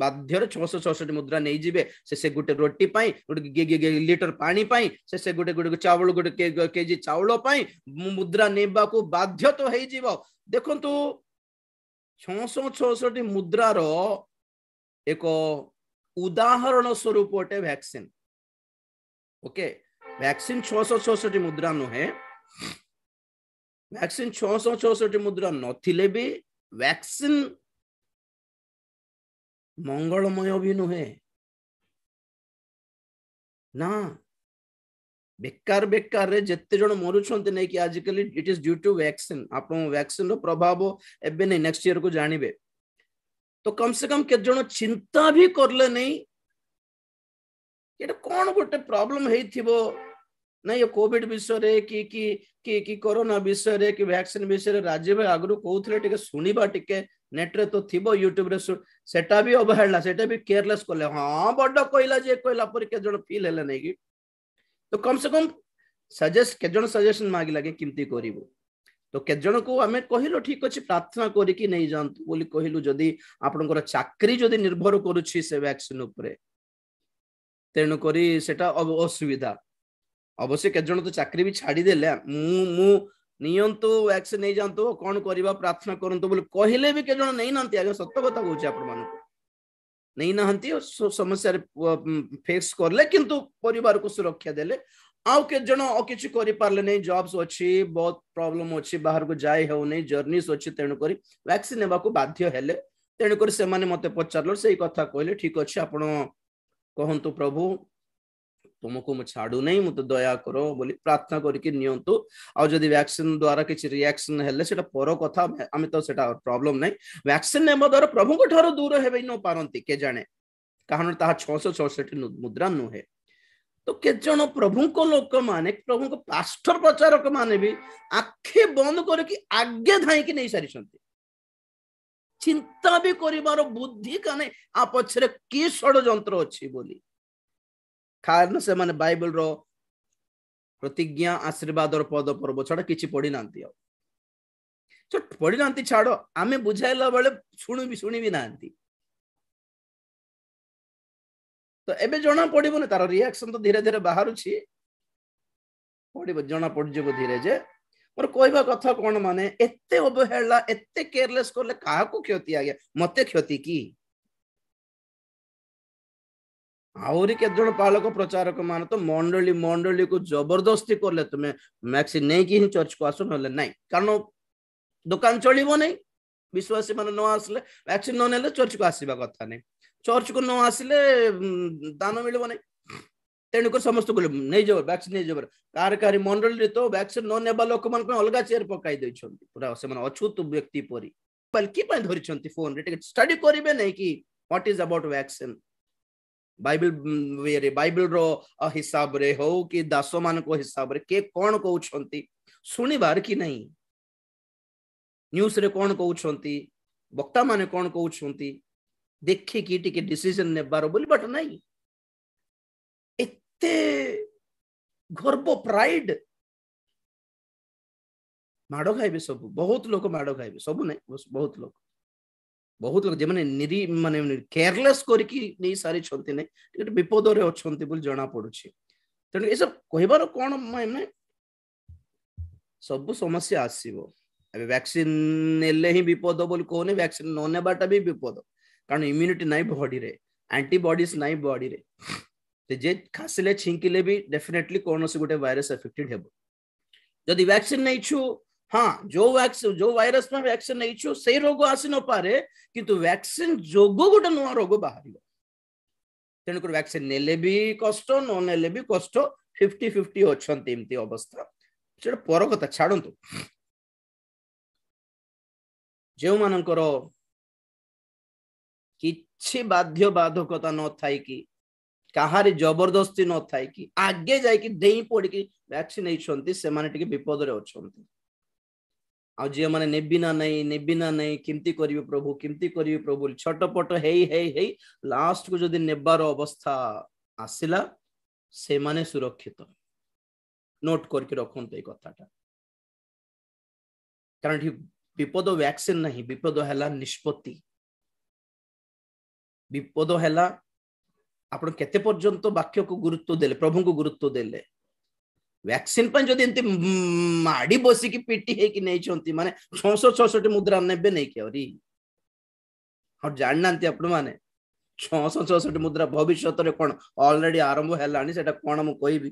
बाध्य 666 मुद्रा नहीं जिबे से गोटे रोटी पाई गोटे लिटर पानी पाई से गोटे गोटे चावल गोटे केजी चावल पाई मुद्रा नेबा को बाध्य तो है जीव देखंतु 666 मुद्रार एक उदाहरण स्वरूप गोटे वैक्सीन ओके वैक्सीन 666 मुद्रा नुहे वैक्सीन 666 मुद्रा नथिले भी वैक्सीन मंगलमय भी नुहे ना बेकार बेकार रे जत्ते जण मरुछन्ते नै कि आजिकली it is due to vaccine आपण वैक्सीन रो प्रभाव एबे नै नेक्स्ट ईयर को जानिबे तो कम से कम के जण चिंता भी करले नै ये कौन गोटे प्रॉब्लम हेथिबो ना ये कोविड विषय रे कि कोरोना विषय रे कि वैक्सीन विषय रे राज्य भाई आगु कहउथले टिके सुनिबा टिके नेट रे तो थिबो यूट्यूब रे सेटा भी अवहेला सेटा भी केयरलेस करले हां बड्ड कहला जे कहला पर के जण फील हेले नै कि तो कम से कम सजेस्ट के जण सजेशन मागी लागे किमती करिवो तो के जण को हमें कहिलो ठीक अछि प्रार्थना करी कि नै जानतु बोली कहिलु जदी आपनकर चाकरी जदी निर्भर करूछि से वैक्सीन ऊपर तेणु करी सेटा असुविधा अवश्य के जण तो चाकरी भी छाड़ी देले मु नियंतु वैक्सीन नहीं जानतु कौन करबा प्रार्थना करंतु बोले कहिले भी के जण नहीं नांती आगे सत्य कथा कहूछि आपण मान नहीं नांती समस्या फेस करले किंतु परिवार को सुरक्षा देले आउ के जण किछि करि पारले नहीं जॉब्स अछि बहुत प्रॉब्लम अछि बाहर को जाय हो नहीं जर्नीस अछि तेणु करी वैक्सीन नेबा को बाध्य हेले तेणु करी से माने मते पचारलो सेही कथा कहले ठीक अछि आपण कहंतु प्रभु तुमको मु छाड़ू नहीं मु तो दया करो बोली प्रार्थना करके नियंतु आ जदी वैक्सीन द्वारा किछि रिएक्शन हेले सेटा पर कथा आमे तो सेटा प्रॉब्लम नहीं वैक्सीन नेबा द्वारा प्रभु को ठारो दूर हेबै न पारंती के जाने कारण ता 666 मुद्रा नुहे तो के जण प्रभु को लोक माने प्रभु को पास्टर प्रचारक माने भी आखे बंद करके आगे धाई के नहीं सारी छंती चिंता भी करिवार बुद्धि काने आ पछरे की षडयंत्र अछि बोली कारण से माने बाइबल रो प्रतिज्ञा आशीर्वाद और पद पर्व छड़ा किछि पढ़ी नांती पढ़ी नांती छाड़ो आमे बुझाइला बेले सुनी भी नांती तो एबे जना पड़िबो ने तार रिएक्शन तो धीरे धीरे बाहर छी पड़िबो जना पड़ जेबो धीरे जे मोर कहबा कथा कोन माने एत्ते अवहेला एत्ते केयरलेस करले काहा को क्षति आ गया मते क्षति की आउरी के जण पालक प्रचारक मान तो मंडली को जबरदस्ती करले तुमे वैक्सीन नहीं कि चर्च को आसो नले नहीं कारण दुकान चलिबो नहीं विश्वासी मान न आसले वैक्सीन न नेले चर्च को आसीबा कथा नहीं चर्च को न आसिले दान मिलबो नहीं तेणुक समस्त को नहीं जो वैक्सीन नहीं जो कार मंडली तो वैक्सीन न नेबा लोक मान को अलगा चेयर पकाई दै छथि पूरा से मान अछूत व्यक्ति परी बल्कि पय धरि छथि फोन रे स्टडी करिवे नहीं कि what is about vaccine Bible रो हिसाब रे हो कि दास मान को हिसाब रे के कौन कहउछंती सुनिबार कि नहीं न्यूज रे कौन कहउछंती वक्ता माने कौन कहउछंती देखि कि टिके डिसीजन नेबार बोली बट नहीं एते गर्व प्राइड माडो खाइबे सब बहुत लोग माडो खाइबे सब नहीं बहुत लोग जे माने निरी माने केयरलेस करके नहीं सारी छंती ने विपद रे अछंती बोल जणा पडुछि तने ए सब कहबार कोन माने सब समस्या आसीबो अबे वैक्सीन नेले ही विपद बोल कोने वैक्सीन न नेबाटा भी विपद कारण इम्यूनिटी नहीं बॉडी रे एंटीबॉडीज नहीं बॉडी रे ते जे खासिले छिंकिले भी डेफिनेटली कोन से गोटे वायरस अफेक्टेड हेबो जदी वैक्सीन नहीं छु हाँ जो वायरस में वैक्सीन नहीं छु से रोग आसी न पारे किंतु वैक्सीन जोगो गोटे नुआ रोग बाहर तेणुक वैक्सीन नेले भी कष्ट न नेले भी कष्ट 50-50 अच्छी एमती अवस्था से पर कथा छाड़ू जो मानकर किछि बाध्य बाधकता न थाई कि कहारी जबरदस्ती न थाई कि आगे जाई डेई पड़ी वैक्सीन नहीं से माने टिके विपद रे अछंती आ जे माने नेबी ना नहीं किमती करिवे प्रभु छटपट हेई लास्ट को जदी नेबार अवस्था आसिला से माने सुरक्षित नोट करके रखंत ए कथाटा कारण विपद वैक्सीन नहीं विपद हैला निष्पत्ति विपद हैला आपण केते पर्यंत वाक्य को गुरुत्व देले प्रभु को गुरुत्व देले वैक्सीन पर जदि एंती माड़ी बसी की पीटी है कि नहीं चंती माने 666 मुद्रा नेबे नहीं के औरी और जाननांती आपण माने 666 मुद्रा भविष्य रे कोन ऑलरेडी आरंभ हैलानी सेटा कोन हम कहबी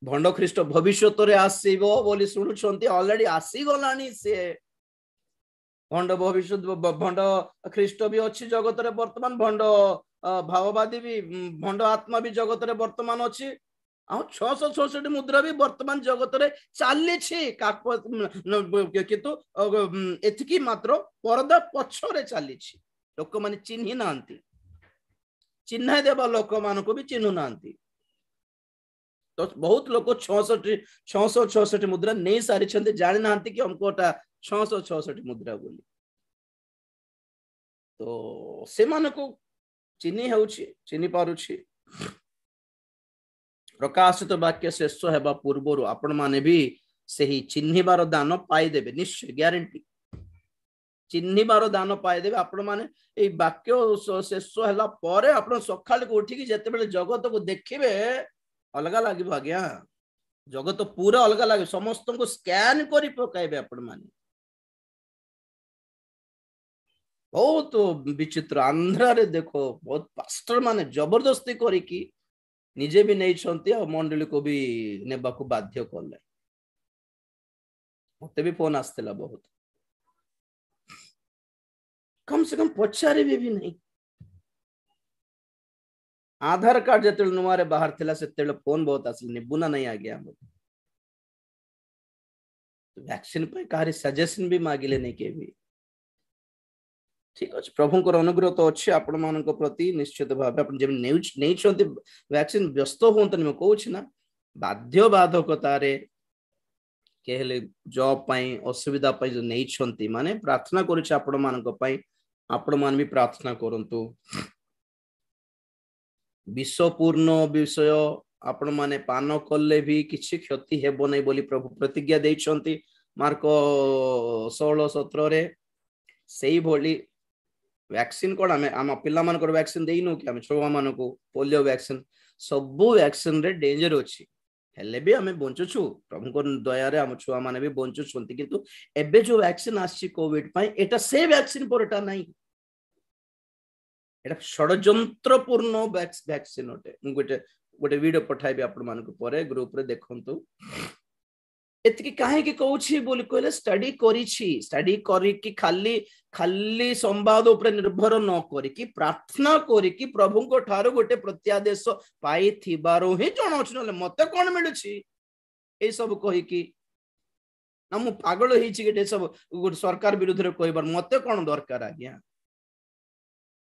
भंड ख्रीष्ट भविष्य रे आसीबो बोली सुनुछंती ऑलरेडी आसी गलानी से भंड भविष्य भंड ख्रीष्ट भी अच्छी जगत रे वर्तमान भंड भाववादी भी भंड आत्मा भी जगत रे वर्तमान अच्छी आ 666 मुद्रा भी वर्तमान जगत रे चली किंतु एतिकी मात्र परदा पछरे चली लोक माने चिन्हि नांती चिन्ह देवा लोक मान को भी चिन्हु नांती तो बहुत लोग 666 मुद्रा नहीं सारी छंदे जानि नांती कि हमको 666 मुद्रा बोली तो से मान को चिन्हि होउछि चिन्हि पारुछि प्रकाशित वाक्य शेष हेबा पूर्वरु आपण माने भी सही चिन्हिबार दान पाई देबे निश्चय ग्यारंटी चिन्हिबार दान पाई देबे आपण माने ए वाक्य शेष हैला परे आपण सखाल को उठी कि जते बेले जगत को देखिबे अलग लागिबो आज्ञा जगत पूरा अलग लागे समस्त को स्कैन करी पकाइबे आपण माने बहुत विचित्र आंध्रा रे देखो बहुत पास्टर माने जबरदस्ती करी कि निजे भी नहीं छंती और मंडली को भी नेबा को बाध्य करले मते भी फोन आस्तेला बहुत कम से कम पचारे भी नहीं आधार कार्ड जते नुआ रे बाहर थिला सेते फोन बहुत आसले निबुना नहीं आ गया हम वैक्सीन पे कारी सजेशन भी मागिले नहीं के भी ठीक अछि प्रभुंकर अनुग्रह तो अछि आपण मानक प्रति निश्चित भाबे आपण जे नहीं छंती वैक्सीन व्यस्त होंतन म कहूछि ना बाध्य बाधकता रे केहले जॉब पई असुविधा पई जो नहीं छंती माने प्रार्थना करूछि आपण मानक पई आपण मान भी प्रार्थना करंतु विश्वपूर्ण विषय आपण माने पान कले भी किछि क्षति हेबो नै बोली प्रभु प्रतिज्ञा दैछंती मार्क 16-17 रे सेही भोली वैक्सीन कोन आम पिला मान को वैक्सीन देइनो कि हम छुआ मान को पोलियो वैक्सीन सबु वैक्सीन रे डेंजर अछि हेले भी हमें बंचुछु प्रभु को दया रे हम छुआ माने भी बंचुछंती किंतु एबे जो वैक्सीन आछि कोविड पई एटा से वैक्सीन परटा नाही एटा षडयंत्रपूर्ण वैक्सीन ओटे गोटे वीडियो पठाइबे आपण मान को परे ग्रुप रे देखंतु एतकी काहे कि कहूछि बोली कहले स्टडी करी कि खाली संवाद ऊपर निर्भर न करी कि प्रार्थना करी कि प्रभु को ठारो गोटे प्रत्यादेश पाई थिबारो ही जणोछ नले मते कोन मिलुछि ए सब कहि कि ना मु पागल होई छि के सब सरकार विरुद्ध रे कहबार मते कोन दरकार आज्ञा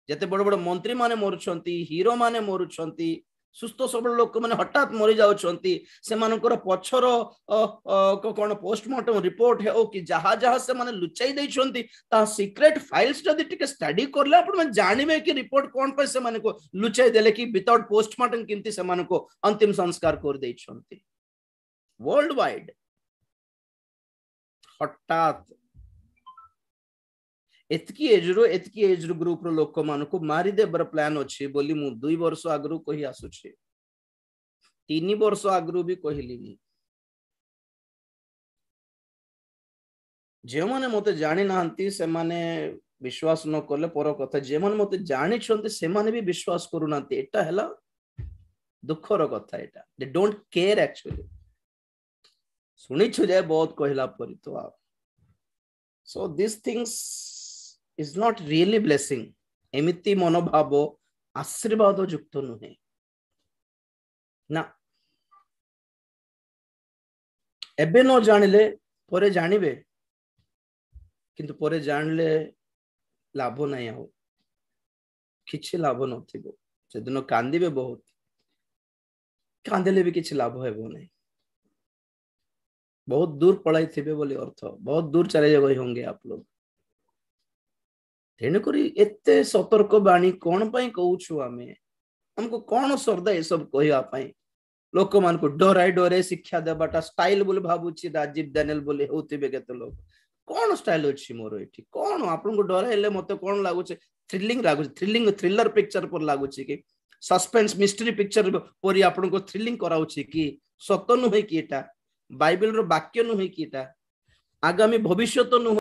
जते बड़ बड़ मंत्री माने मरुछंती हीरो माने मरुछंती सुस्थ सबल लोक माने हठात मरी जाउछंती से मानकर पछर कोन पोस्टमार्टम रिपोर्ट है ओ कि जहा जहा से माने लुचाई दैछंती ता सीक्रेट फाइल्स जदि टिके स्टडी करले आपण में जानिबे कि रिपोर्ट कोन पे से माने को लुचाई देले कि विदाउट पोस्टमार्टम किंती से माने को अंतिम संस्कार कर दैछंती वर्ल्ड वाइड हठात एतकी एज ग्रुप रो लोक मान को मारी देबर प्लान अछि बोली मु 2 वर्ष आगरु कहि आसुछि 3 वर्ष आगरु भी कहलिनी जे माने मते जानि नांती से माने विश्वास न करले पर कथा जे माने मते जानि छंती से माने भी विश्वास करू नांती एटा हला दुखर कथा एटा दे डोंट केयर एक्चुअली सुनि छु जे बहुत कहला परि तो आप so this things is not really blessing एमिति मनोभाव आशीर्वाद युक्त नुहे ना एबे न जानिले परे जानिबे किंतु परे जानले लाभ नहीं हो किछि लाभ नथिबो सेदिन कांदिबे बहुत कांदिले भी किछि लाभ हेबो नहीं बहुत दूर पळाई थिबे बोली अर्थ बहुत दूर चले जाबे होंगे आप लोग तेणुकरी एते सतर्क बाणी कौन पाई कहूछु आमे हमको कौन श्रद्धा ये सब कहवा पाई लोक मान को डराई शिक्षा देवाटा स्टाइल बोले भाबुची राजीव दानियल बोले होतिबे केते लोग कौन स्टाइल अछि मोर एठी कौन आपन को डराइले मते कौन लागुचे थ्रिलिंग लागु थ्रिलिंग थ्रिलर पिक्चर पर लागु कि सस्पेंस मिस्ट्री पिक्चर परी आपन को थ्रिलिंग कराउछि कि सत नुहे कि एटा बाइबल रो वाक्य नुहे कि एटा आगामी भविष्य नुहे